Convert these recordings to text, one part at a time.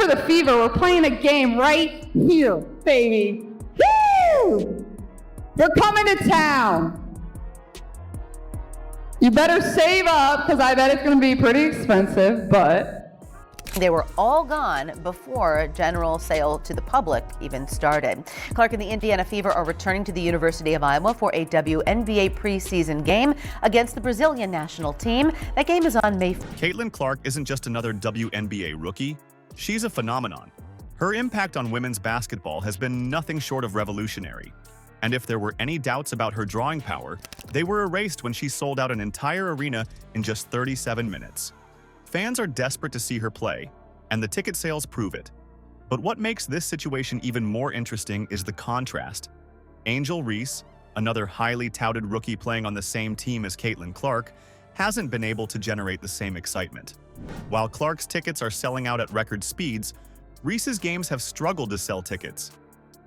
For the Fever, we're playing a game right here, baby. Woo! They're coming to town. You better save up, because I bet it's going to be pretty expensive, but... They were all gone before general sale to the public even started. Clark and the Indiana Fever are returning to the University of Iowa for a WNBA preseason game against the Brazilian national team. That game is on May 4th. Caitlin Clark isn't just another WNBA rookie. She's a phenomenon. Her impact on women's basketball has been nothing short of revolutionary. And if there were any doubts about her drawing power, they were erased when she sold out an entire arena in just 37 minutes. Fans are desperate to see her play, and the ticket sales prove it. But what makes this situation even more interesting is the contrast. Angel Reese, another highly touted rookie playing on the same team as Caitlin Clark, hasn't been able to generate the same excitement. While Clark's tickets are selling out at record speeds, Reese's games have struggled to sell tickets,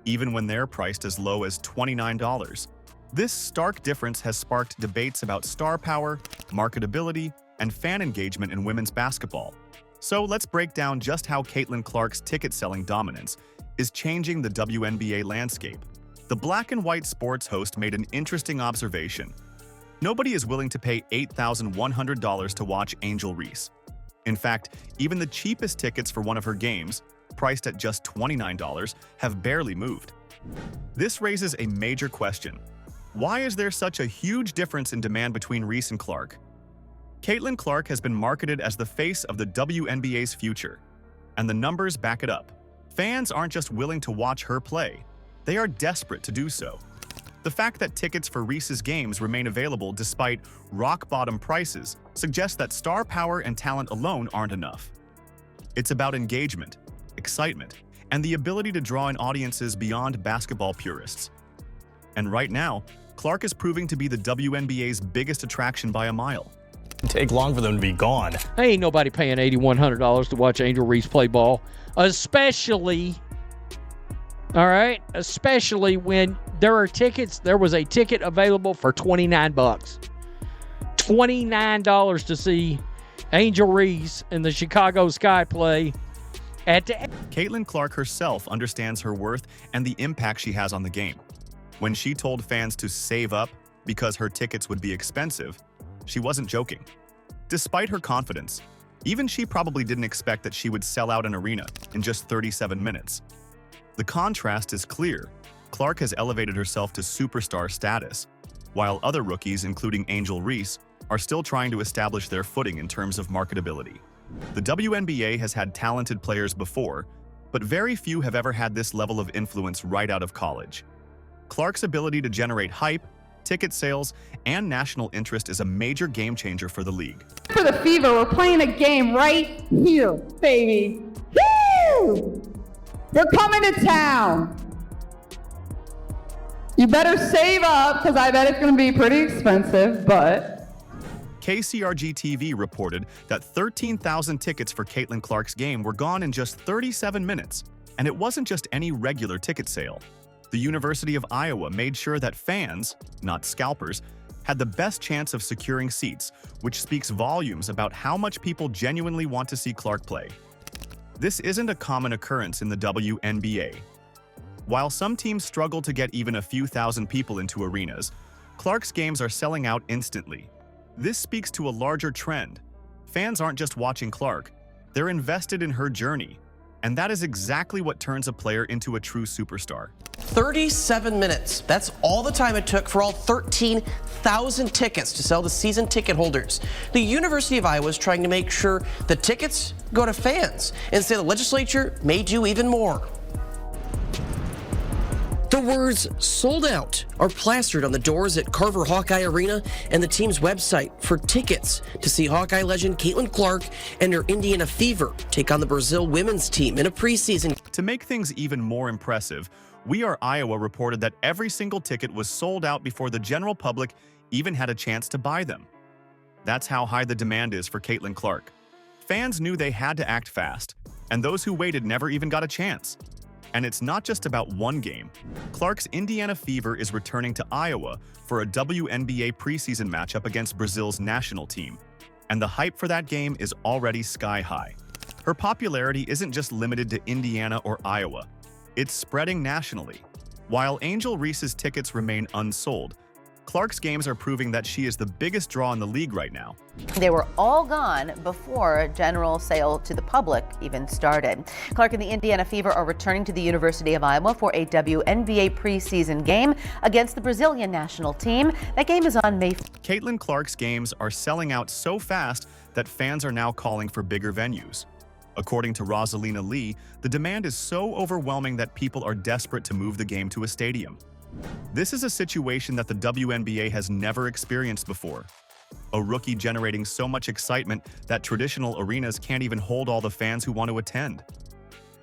even when they're priced as low as $29. This stark difference has sparked debates about star power, marketability, and fan engagement in women's basketball. So let's break down just how Caitlin Clark's ticket-selling dominance is changing the WNBA landscape. The Black and White Sports host made an interesting observation. Nobody is willing to pay $8,100 to watch Angel Reese. In fact, even the cheapest tickets for one of her games, priced at just $29, have barely moved. This raises a major question. Why is there such a huge difference in demand between Reese and Clark? Caitlin Clark has been marketed as the face of the WNBA's future, and the numbers back it up. Fans aren't just willing to watch her play, they are desperate to do so. The fact that tickets for Reese's games remain available despite rock-bottom prices suggests that star power and talent alone aren't enough. It's about engagement, excitement, and the ability to draw in audiences beyond basketball purists. And right now, Clark is proving to be the WNBA's biggest attraction by a mile. Take long for them to be gone. Ain't nobody paying $8,100 to watch Angel Reese play ball, especially when there are tickets. There was a ticket available for $29. $29 to see Angel Reese and the Chicago Sky play at the... Caitlin Clark herself understands her worth and the impact she has on the game. When she told fans to save up because her tickets would be expensive, she wasn't joking. Despite her confidence, even she probably didn't expect that she would sell out an arena in just 37 minutes. The contrast is clear. Clark has elevated herself to superstar status, while other rookies, including Angel Reese, are still trying to establish their footing in terms of marketability. The WNBA has had talented players before, but very few have ever had this level of influence right out of college. Clark's ability to generate hype, ticket sales, and national interest is a major game changer for the league. For the Fever, we're playing a game right here, baby. Woo! They're coming to town. You better save up, because I bet it's going to be pretty expensive, but... KCRG-TV reported that 13,000 tickets for Caitlin Clark's game were gone in just 37 minutes, and it wasn't just any regular ticket sale. The University of Iowa made sure that fans, not scalpers, had the best chance of securing seats, which speaks volumes about how much people genuinely want to see Clark play. This isn't a common occurrence in the WNBA. While some teams struggle to get even a few thousand people into arenas, Clark's games are selling out instantly. This speaks to a larger trend. Fans aren't just watching Clark, they're invested in her journey. And that is exactly what turns a player into a true superstar. 37 minutes. That's all the time it took for all 13,000 tickets to sell to season ticket holders. The University of Iowa is trying to make sure the tickets go to fans. Instead, the legislature may do even more. The words "sold out" are plastered on the doors at Carver Hawkeye Arena and the team's website for tickets to see Hawkeye legend Caitlin Clark and her Indiana Fever take on the Brazil women's team in a preseason. To make things even more impressive, We Are Iowa reported that every single ticket was sold out before the general public even had a chance to buy them. That's how high the demand is for Caitlin Clark. Fans knew they had to act fast, and those who waited never even got a chance. And it's not just about one game. Clark's Indiana Fever is returning to Iowa for a WNBA preseason matchup against Brazil's national team. And the hype for that game is already sky high. Her popularity isn't just limited to Indiana or Iowa. It's spreading nationally. While Angel Reese's tickets remain unsold, Clark's games are proving that she is the biggest draw in the league right now. They were all gone before general sale to the public even started. Clark and the Indiana Fever are returning to the University of Iowa for a WNBA preseason game against the Brazilian national team. That game is on May 4th. Caitlin Clark's games are selling out so fast that fans are now calling for bigger venues. According to Rosalina Lee, the demand is so overwhelming that people are desperate to move the game to a stadium. This is a situation that the WNBA has never experienced before. A rookie generating so much excitement that traditional arenas can't even hold all the fans who want to attend.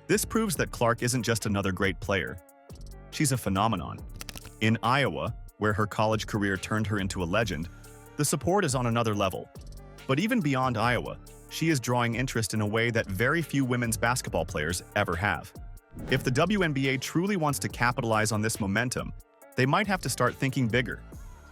This proves that Clark isn't just another great player. She's a phenomenon. In Iowa, where her college career turned her into a legend, the support is on another level. But even beyond Iowa, she is drawing interest in a way that very few women's basketball players ever have. If the WNBA truly wants to capitalize on this momentum, they might have to start thinking bigger,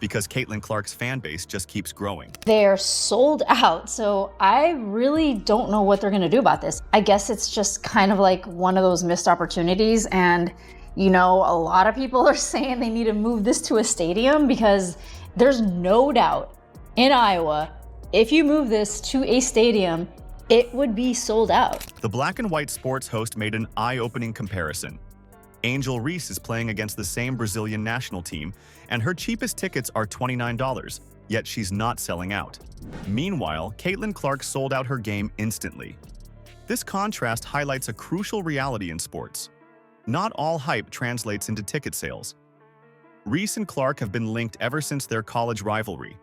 because Caitlin Clark's fan base just keeps growing. They're sold out, so I really don't know what they're gonna do about this. I guess it's just kind of like one of those missed opportunities, and you know, a lot of people are saying they need to move this to a stadium because there's no doubt in Iowa, if you move this to a stadium, it would be sold out. The Black and White Sports host made an eye-opening comparison. Angel Reese is playing against the same Brazilian national team, and her cheapest tickets are $29, yet she's not selling out. Meanwhile, Caitlin Clark sold out her game instantly. This contrast highlights a crucial reality in sports. Not all hype translates into ticket sales. Reese and Clark have been linked ever since their college rivalry,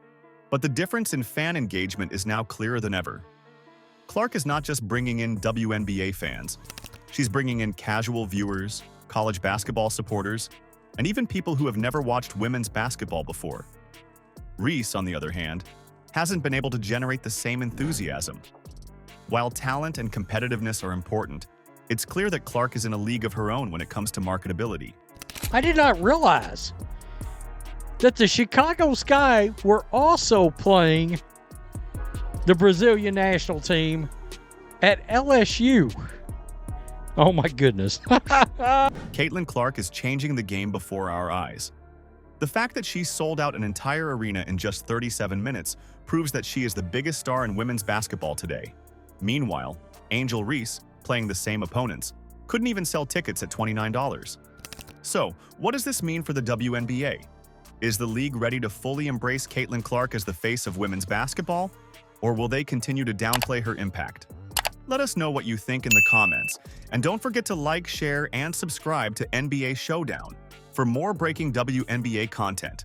but the difference in fan engagement is now clearer than ever. Clark is not just bringing in WNBA fans. She's bringing in casual viewers, college basketball supporters, and even people who have never watched women's basketball before. Reese, on the other hand, hasn't been able to generate the same enthusiasm. While talent and competitiveness are important, it's clear that Clark is in a league of her own when it comes to marketability. I did not realize that the Chicago Sky were also playing the Brazilian national team at LSU. Oh my goodness. Caitlin Clark is changing the game before our eyes. The fact that she sold out an entire arena in just 37 minutes proves that she is the biggest star in women's basketball today. Meanwhile, Angel Reese, playing the same opponents, couldn't even sell tickets at $29. So, what does this mean for the WNBA? Is the league ready to fully embrace Caitlin Clark as the face of women's basketball? Or will they continue to downplay her impact? Let us know what you think in the comments, and don't forget to like, share, and subscribe to NBA Showdown for more breaking WNBA content.